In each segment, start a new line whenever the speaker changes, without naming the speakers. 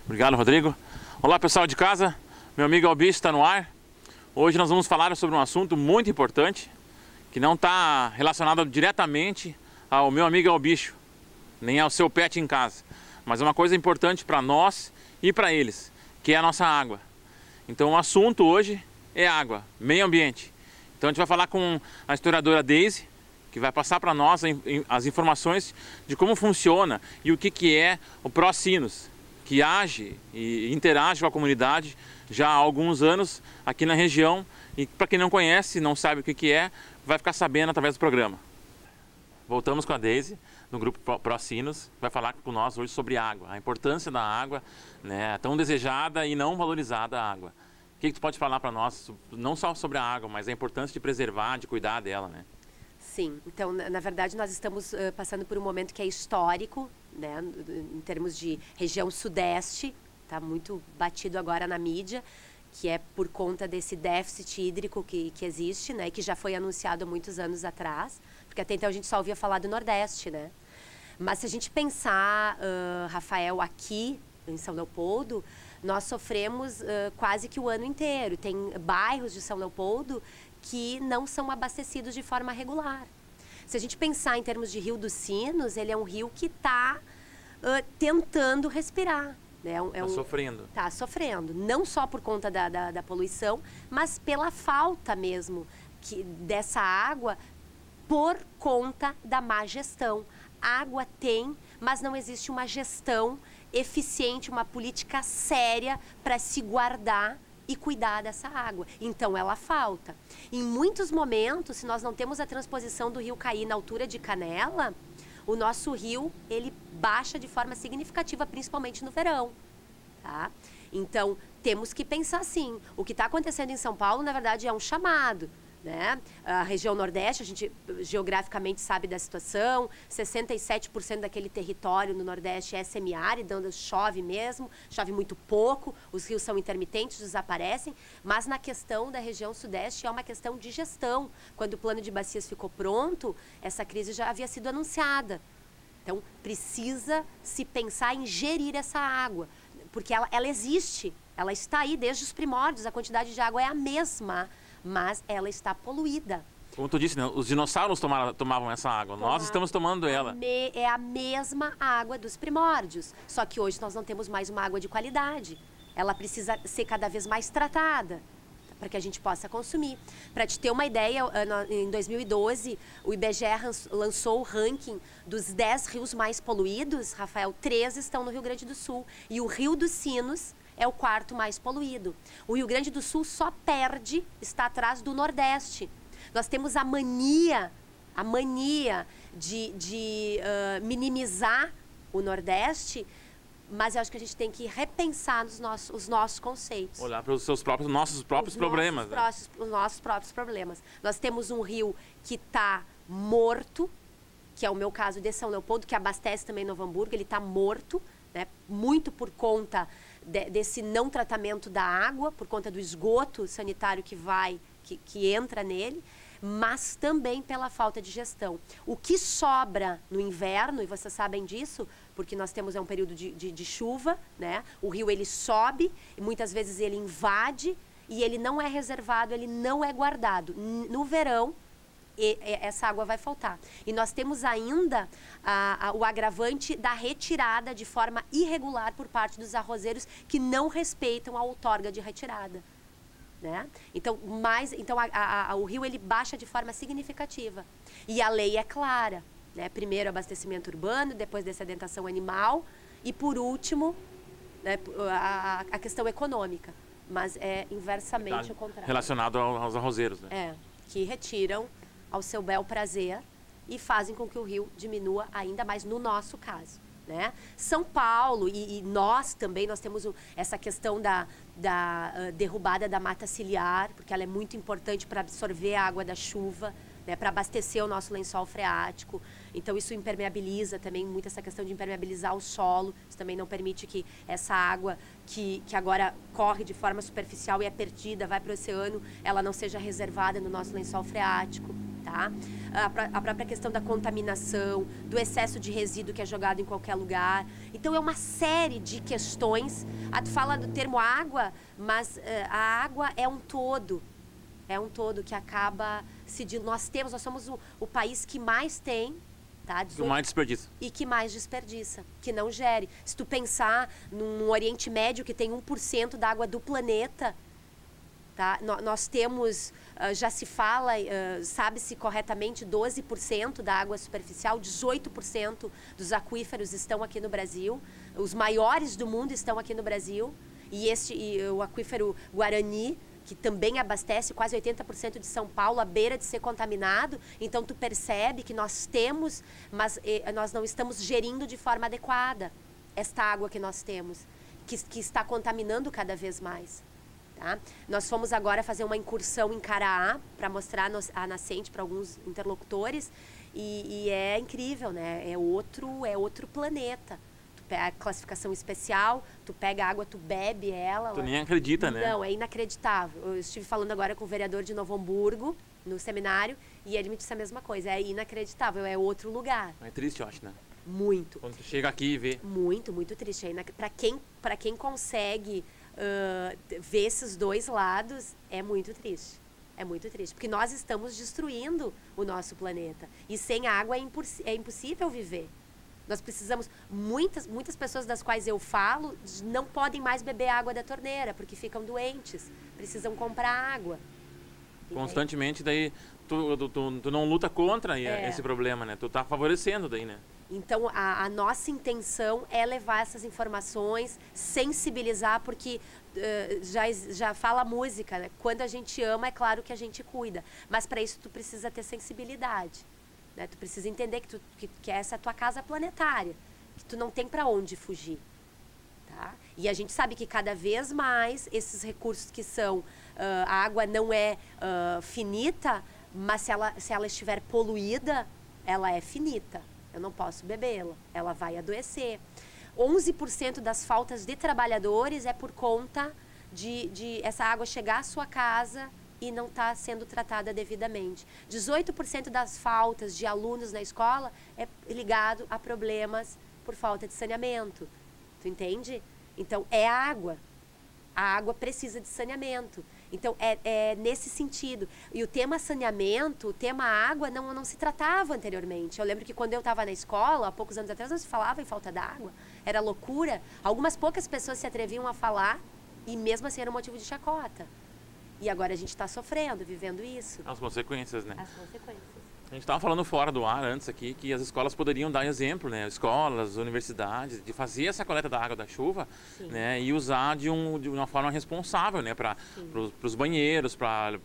Obrigado, Rodrigo. Olá, pessoal de casa, meu amigo Albicho está no ar. Hoje nós vamos falar sobre um assunto muito importante que não está relacionado diretamente ao meu amigo Albicho, nem ao seu pet em casa, mas é uma coisa importante para nós e para eles, que é a nossa água. Então o assunto hoje é água, meio ambiente. Então a gente vai falar com a historiadora Daisy, que vai passar para nós as informações de como funciona e o que é o Pró-Sinos, que age e interage com a comunidade já há alguns anos aqui na região. E para quem não conhece, não sabe o que é, vai ficar sabendo através do programa. Voltamos com a Daisy, do grupo Pró-Sinos, vai falar com nós hoje sobre água, a importância da água, né, tão desejada e não valorizada a água. O que tu pode falar para nós, não só sobre a água, mas a importância de preservar, de cuidar dela, né?
Sim, então na verdade nós estamos passando por um momento que é histórico, né, em termos de região sudeste, está muito batido agora na mídia, que é por conta desse déficit hídrico que existe, né, que já foi anunciado há muitos anos atrás, porque até então a gente só ouvia falar do Nordeste, né? Mas se a gente pensar, Rafael, aqui em São Leopoldo, nós sofremos quase que o ano inteiro. Tem bairros de São Leopoldo que não são abastecidos de forma regular. Se a gente pensar em termos de Rio dos Sinos, ele é um rio que está tentando respirar. Né?
Está sofrendo.
Está sofrendo, não só por conta da poluição, mas pela falta mesmo dessa água por conta da má gestão. Água tem, mas não existe uma gestão eficiente, uma política séria para se guardar e cuidar dessa água. Então ela falta. Em muitos momentos, se nós não temos a transposição do rio Caí na altura de Canela, o nosso rio ele baixa de forma significativa, principalmente no verão. Tá? Então temos que pensar assim, o que está acontecendo em São Paulo, na verdade, é um chamado. Né? A região Nordeste, a gente geograficamente sabe da situação, 67% daquele território no Nordeste é semiárido, onde chove mesmo, chove muito pouco, os rios são intermitentes, desaparecem, mas na questão da região Sudeste é uma questão de gestão. Quando o plano de bacias ficou pronto, essa crise já havia sido anunciada. Então, precisa se pensar em gerir essa água, porque ela existe, ela está aí desde os primórdios, a quantidade de água é a mesma, mas ela está poluída.
Como tu disse, né? Os dinossauros tomavam essa água, nós estamos tomando ela.
É a mesma água dos primórdios, só que hoje nós não temos mais uma água de qualidade. Ela precisa ser cada vez mais tratada para que a gente possa consumir. Para te ter uma ideia, em 2012, o IBGE lançou o ranking dos 10 rios mais poluídos. Rafael, 3 estão no Rio Grande do Sul e o Rio dos Sinos é o 4º mais poluído. O Rio Grande do Sul só perde, está atrás do Nordeste. Nós temos a mania de minimizar o Nordeste, mas eu acho que a gente tem que repensar os nossos conceitos.
Olhar para os nossos próprios problemas.
Os nossos próprios problemas. Nós temos um rio que está morto, que é o meu caso de São Leopoldo, que abastece também Novo Hamburgo, ele está morto, né, muito por conta desse não tratamento da água, por conta do esgoto sanitário que entra nele, mas também pela falta de gestão. O que sobra no inverno, e vocês sabem disso, porque nós temos um período de chuva, né? O rio ele sobe, e muitas vezes ele invade, e ele não é reservado, ele não é guardado. No verão, essa água vai faltar. E nós temos ainda o agravante da retirada de forma irregular por parte dos arrozeiros que não respeitam a outorga de retirada. Né? Então, o rio ele baixa de forma significativa. E a lei é clara. Né? Primeiro abastecimento urbano, depois dessedentação animal e, por último, né, a questão econômica. Mas é inversamente o contrário.
Relacionado aos arrozeiros. Né?
Que retiram ao seu bel prazer e fazem com que o rio diminua ainda mais no nosso caso. né? São Paulo e nós também, nós temos essa questão da derrubada da mata ciliar, porque ela é muito importante para absorver a água da chuva, né, para abastecer o nosso lençol freático. Então isso impermeabiliza também, muito essa questão de impermeabilizar o solo. Isso também não permite que essa água que agora corre de forma superficial e é perdida, vai para o oceano, ela não seja reservada no nosso lençol freático. Tá? A própria questão da contaminação, do excesso de resíduo que é jogado em qualquer lugar. Então é uma série de questões. Tu fala do termo água, mas a água é um todo. É um todo que acaba se... Nós somos o país que mais tem, tá?
Que mais desperdiça.
E que mais desperdiça, que não gere. Se tu pensar num Oriente Médio que tem 1% da água do planeta, tá? Nós temos, já se fala, sabe-se corretamente, 12% da água superficial, 18% dos aquíferos estão aqui no Brasil, os maiores do mundo estão aqui no Brasil, e o aquífero Guarani, que também abastece quase 80% de São Paulo, à beira de ser contaminado. Então, tu percebe que nós temos, mas nós não estamos gerindo de forma adequada esta água que nós temos, que está contaminando cada vez mais. Tá? Nós fomos agora fazer uma incursão em Caraá para mostrar a nascente para alguns interlocutores e é incrível, né? É outro planeta. A classificação especial, tu pega a água, tu bebe ela.
Tu nem acredita, né?
Não, é inacreditável. Eu estive falando agora com o vereador de Novo Hamburgo, no seminário, e ele me disse a mesma coisa. É inacreditável, é outro lugar.
É triste, eu acho, né?
Muito.
Quando tu chega aqui e vê.
Muito, muito triste. Para quem consegue ver esses dois lados, é muito triste. É muito triste, porque nós estamos destruindo o nosso planeta. E sem água é impossível viver. Nós precisamos, muitas pessoas das quais eu falo não podem mais beber água da torneira, porque ficam doentes, precisam comprar água.
Constantemente, daí tu não luta contra esse problema, né? Tu tá favorecendo daí, né?
Então, a nossa intenção é levar essas informações, sensibilizar, porque já fala a música, né? Quando a gente ama, é claro que a gente cuida, mas para isso tu precisa ter sensibilidade. Né? Tu precisa entender que essa é a tua casa planetária, que tu não tem para onde fugir. Tá? E a gente sabe que cada vez mais esses recursos que são... a água não é finita, mas se ela estiver poluída, ela é finita. Eu não posso bebê-la, ela vai adoecer. 11% das faltas de trabalhadores é por conta de essa água chegar à sua casa e não está sendo tratada devidamente. 18% das faltas de alunos na escola é ligado a problemas por falta de saneamento. Tu entende? Então, é água. A água precisa de saneamento. Então, é nesse sentido. E o tema saneamento, o tema água, não se tratava anteriormente. Eu lembro que quando eu estava na escola, há poucos anos atrás, não se falava em falta d'água. Era loucura. Algumas poucas pessoas se atreviam a falar e mesmo assim era um motivo de chacota. E agora a gente está sofrendo, vivendo isso.
As consequências, né?
As consequências.
A gente estava falando fora do ar antes aqui que as escolas poderiam dar exemplo, né? Escolas, universidades, de fazer essa coleta da água da chuva, né? E usar de uma forma responsável, né? Para os banheiros, para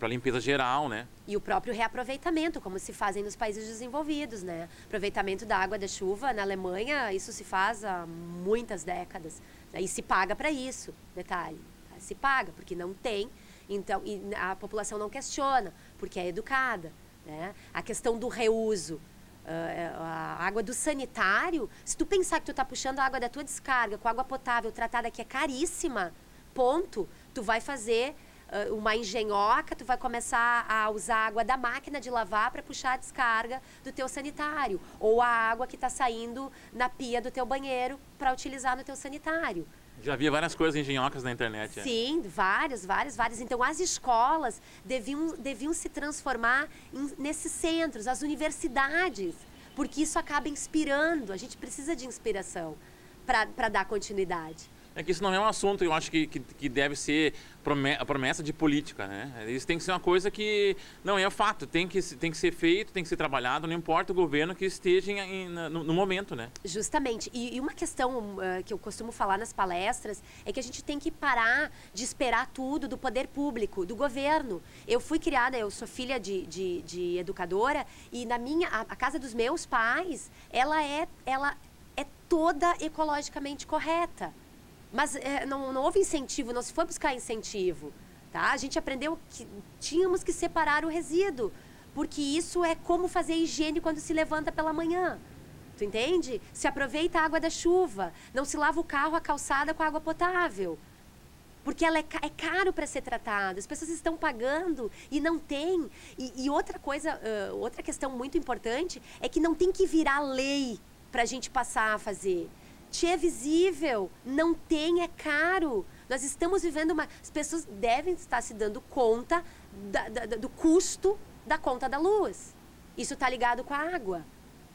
limpeza geral, né?
E o próprio reaproveitamento, como se fazem nos países desenvolvidos, né? Aproveitamento da água da chuva, na Alemanha, isso se faz há muitas décadas. E se paga para isso, detalhe. Se paga, porque não tem. Então, e a população não questiona, porque é educada. Né? A questão do reuso, a água do sanitário, se tu pensar que tu está puxando a água da tua descarga com água potável tratada, que é caríssima, ponto, tu vai fazer uma engenhoca, tu vai começar a usar a água da máquina de lavar para puxar a descarga do teu sanitário, ou a água que está saindo na pia do teu banheiro para utilizar no teu sanitário.
Já havia várias coisas engenhocas na internet.
Sim, várias. Então, as escolas deviam se transformar nesses centros, as universidades, porque isso acaba inspirando. A gente precisa de inspiração para dar continuidade.
É que isso não é um assunto, eu acho que deve ser promessa de política, né? Isso tem que ser uma coisa que não é fato, tem que ser feito, tem que ser trabalhado, não importa o governo que esteja no momento, né? Justamente.
E uma questão que eu costumo falar nas palestras é que a gente tem que parar de esperar tudo do poder público, do governo. Eu fui criada, eu sou filha de educadora e a casa dos meus pais, ela é toda ecologicamente correta. Mas não houve incentivo, não se foi buscar incentivo. Tá? A gente aprendeu que tínhamos que separar o resíduo, porque isso é como fazer higiene quando se levanta pela manhã. Tu entende? Se aproveita a água da chuva, não se lava o carro, a calçada com água potável. Porque ela é caro para ser tratado, as pessoas estão pagando e não tem. E outra coisa, outra questão muito importante é que não tem que virar lei para a gente passar a fazer. É visível, não tem, é caro. Nós estamos vivendo as pessoas devem estar se dando conta do custo da conta da luz. Isso está ligado com a água.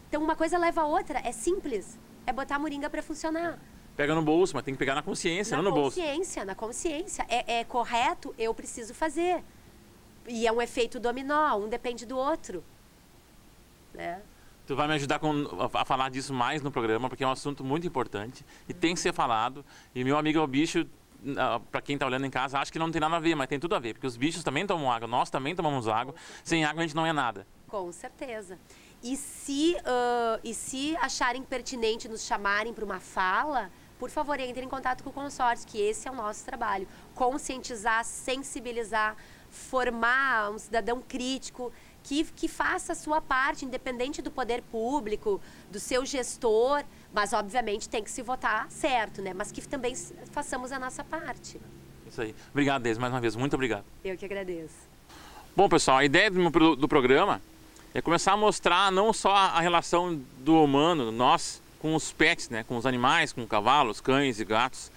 Então uma coisa leva a outra, é simples, é botar a moringa para funcionar.
Pega no bolso, mas tem que pegar na consciência, não no bolso.
Na consciência. É correto, eu preciso fazer. E é um efeito dominó, um depende do outro. Né?
Tu vai me ajudar a falar disso mais no programa, porque é um assunto muito importante e tem que ser falado. E meu amigo é o bicho, para quem está olhando em casa, acha que não tem nada a ver, mas tem tudo a ver, porque os bichos também tomam água, nós também tomamos água. Sem água a gente não é nada.
Com certeza. E se acharem pertinente nos chamarem para uma fala, por favor, entrem em contato com o consórcio, que esse é o nosso trabalho. Conscientizar, sensibilizar, formar um cidadão crítico que faça a sua parte, independente do poder público, do seu gestor, mas obviamente tem que se votar certo, né? Mas que também façamos a nossa parte.
Isso aí. Obrigado, Deise, mais uma vez. Muito obrigado.
Eu que agradeço.
Bom, pessoal, a ideia do programa é começar a mostrar não só a relação do humano, nós, com os pets, né? Com os animais, com cavalos, cães e gatos.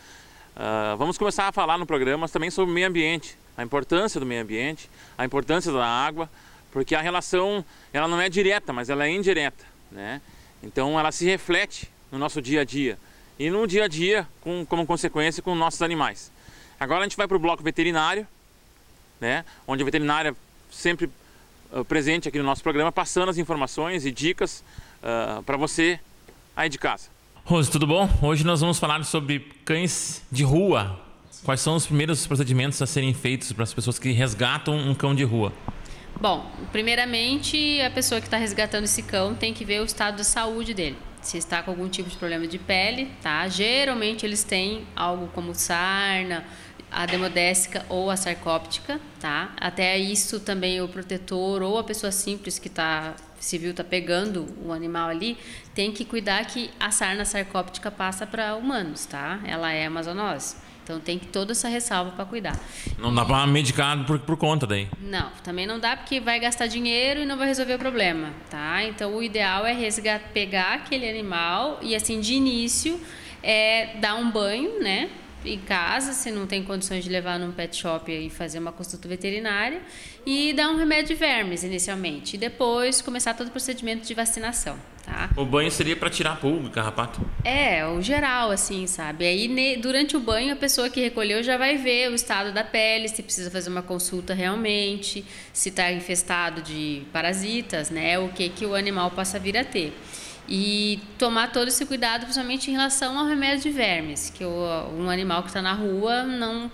Vamos começar a falar no programa também sobre o meio ambiente, a importância do meio ambiente, a importância da água, porque a relação ela não é direta, mas ela é indireta, né? Então ela se reflete no nosso dia a dia e no dia a dia como consequência com nossos animais. Agora a gente vai para o bloco veterinário, né? Onde a veterinária sempre presente aqui no nosso programa, passando as informações e dicas para você aí de casa. Rose, tudo bom? Hoje nós vamos falar sobre cães de rua. Quais são os primeiros procedimentos a serem feitos para as pessoas que resgatam um cão de rua?
Bom, primeiramente a pessoa que está resgatando esse cão tem que ver o estado de saúde dele. Se está com algum tipo de problema de pele, tá? Geralmente eles têm algo como sarna, a demodésica ou a sarcóptica, tá? Até isso também o protetor ou a pessoa simples que está pegando o animal ali, tem que cuidar que a sarna sarcóptica passa para humanos, tá? Ela é uma zoonose. Então tem que toda essa ressalva para cuidar.
Não dá para medicar por conta daí?
Não, também não dá porque vai gastar dinheiro e não vai resolver o problema, tá? Então o ideal é pegar aquele animal e assim de início dar um banho, né? Em casa, se não tem condições de levar num pet shop e fazer uma consulta veterinária e dar um remédio de vermes inicialmente e depois começar todo o procedimento de vacinação, tá?
O banho seria para tirar pulga, carrapato?
O geral, assim, sabe? Aí durante o banho a pessoa que recolheu já vai ver o estado da pele, se precisa fazer uma consulta realmente, se está infestado de parasitas, né? O que o animal possa vir a ter. E tomar todo esse cuidado, principalmente em relação ao remédio de vermes, que um animal que está na rua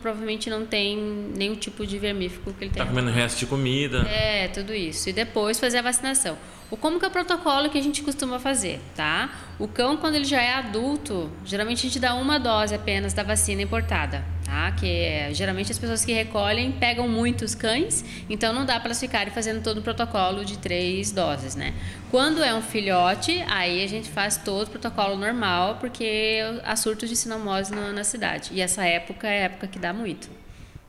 provavelmente não tem nenhum tipo de vermífugo que ele tem.
Está comendo resto de comida.
Tudo isso. E depois fazer a vacinação. Como que é o protocolo que a gente costuma fazer, tá? O cão, quando ele já é adulto, geralmente a gente dá uma dose apenas da vacina importada, tá? Que geralmente as pessoas que recolhem pegam muitos cães, então não dá para elas ficarem fazendo todo o protocolo de 3 doses, né? Quando é um filhote, aí a gente faz todo o protocolo normal, porque há surtos de sinomose na cidade. E essa época é a época que dá muito,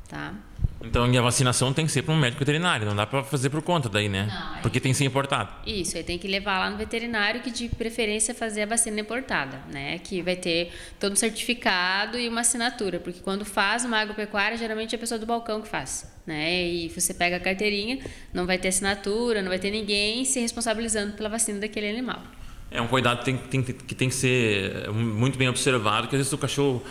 tá?
Então a vacinação tem que ser para um médico veterinário, não dá para fazer por conta daí, né?
Não,
porque tem que ser importado.
Isso, aí tem que levar lá no veterinário, que de preferência fazer a vacina importada, né? Que vai ter todo um certificado e uma assinatura, porque quando faz uma agropecuária, geralmente é a pessoa do balcão que faz, né? E você pega a carteirinha, não vai ter assinatura, não vai ter ninguém se responsabilizando pela vacina daquele animal. É
um cuidado que tem que ser muito bem observado, que às vezes o cachorro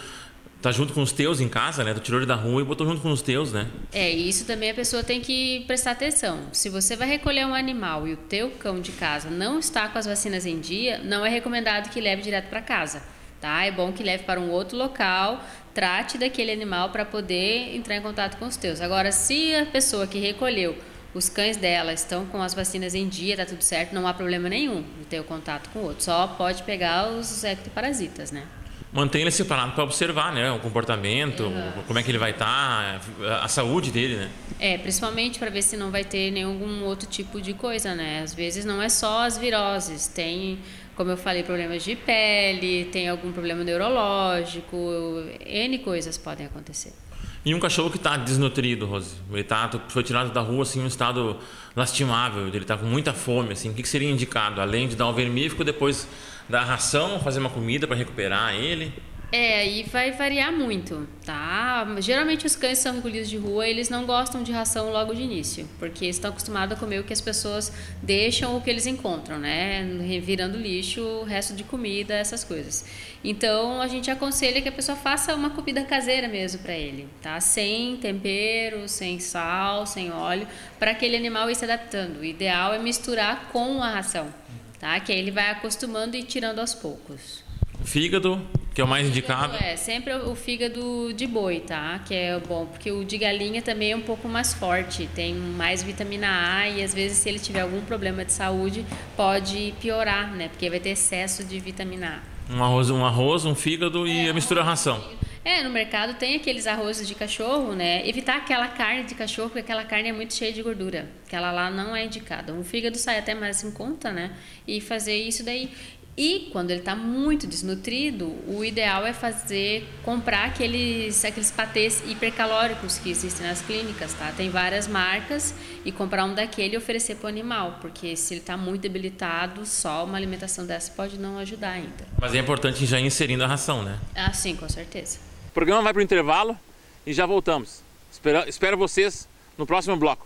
tá junto com os teus em casa, né? Tu tirou ele da rua e botou junto com os teus, né?
Isso também a pessoa tem que prestar atenção. Se você vai recolher um animal e o teu cão de casa não está com as vacinas em dia, não é recomendado que leve direto para casa, tá? É bom que leve para um outro local, trate daquele animal para poder entrar em contato com os teus. Agora, se a pessoa que recolheu os cães dela estão com as vacinas em dia, tá tudo certo, não há problema nenhum de ter o contato com o outro. Só pode pegar os ectoparasitas, né?
Mantém ele separado para observar, né, o comportamento, como é que ele vai estar, a saúde dele, né?
Principalmente para ver se não vai ter nenhum outro tipo de coisa, né? Às vezes não é só as viroses, tem, como eu falei, problemas de pele, tem algum problema neurológico, N coisas podem acontecer.
E um cachorro que está desnutrido, Rose, ele foi tirado da rua assim, em um estado lastimável, ele está com muita fome, assim, o que seria indicado? Além de dar um vermífugo, depois dar ração, fazer uma comida para recuperar ele?
E vai variar muito, tá? Geralmente os cães que são recolhidos de rua, eles não gostam de ração logo de início, porque eles estão acostumados a comer o que as pessoas deixam ou o que eles encontram, né? Virando lixo, o resto de comida, essas coisas. Então, a gente aconselha que a pessoa faça uma comida caseira mesmo para ele, tá? Sem tempero, sem sal, sem óleo, para aquele animal ir se adaptando. O ideal é misturar com a ração, tá? Que aí ele vai acostumando e tirando aos poucos.
Fígado, que é o mais indicado.
Sempre o fígado de boi, tá? Que é bom, porque o de galinha também é um pouco mais forte, tem mais vitamina A e às vezes se ele tiver algum problema de saúde pode piorar, né? Porque vai ter excesso de vitamina A.
Um arroz, um fígado e a mistura ração.
No mercado tem aqueles arrozes de cachorro, né? Evitar aquela carne de cachorro, porque aquela carne é muito cheia de gordura. Aquela lá não é indicada. O fígado sai até mais em conta, né? E fazer isso daí. E quando ele está muito desnutrido, o ideal é comprar aqueles patês hipercalóricos que existem nas clínicas, tá? Tem várias marcas e comprar um daquele e oferecer para o animal, porque se ele está muito debilitado, só uma alimentação dessa pode não ajudar ainda.
Mas é importante já ir inserindo a ração, né?
Sim, com certeza.
O programa vai para o intervalo e já voltamos. Espero vocês no próximo bloco.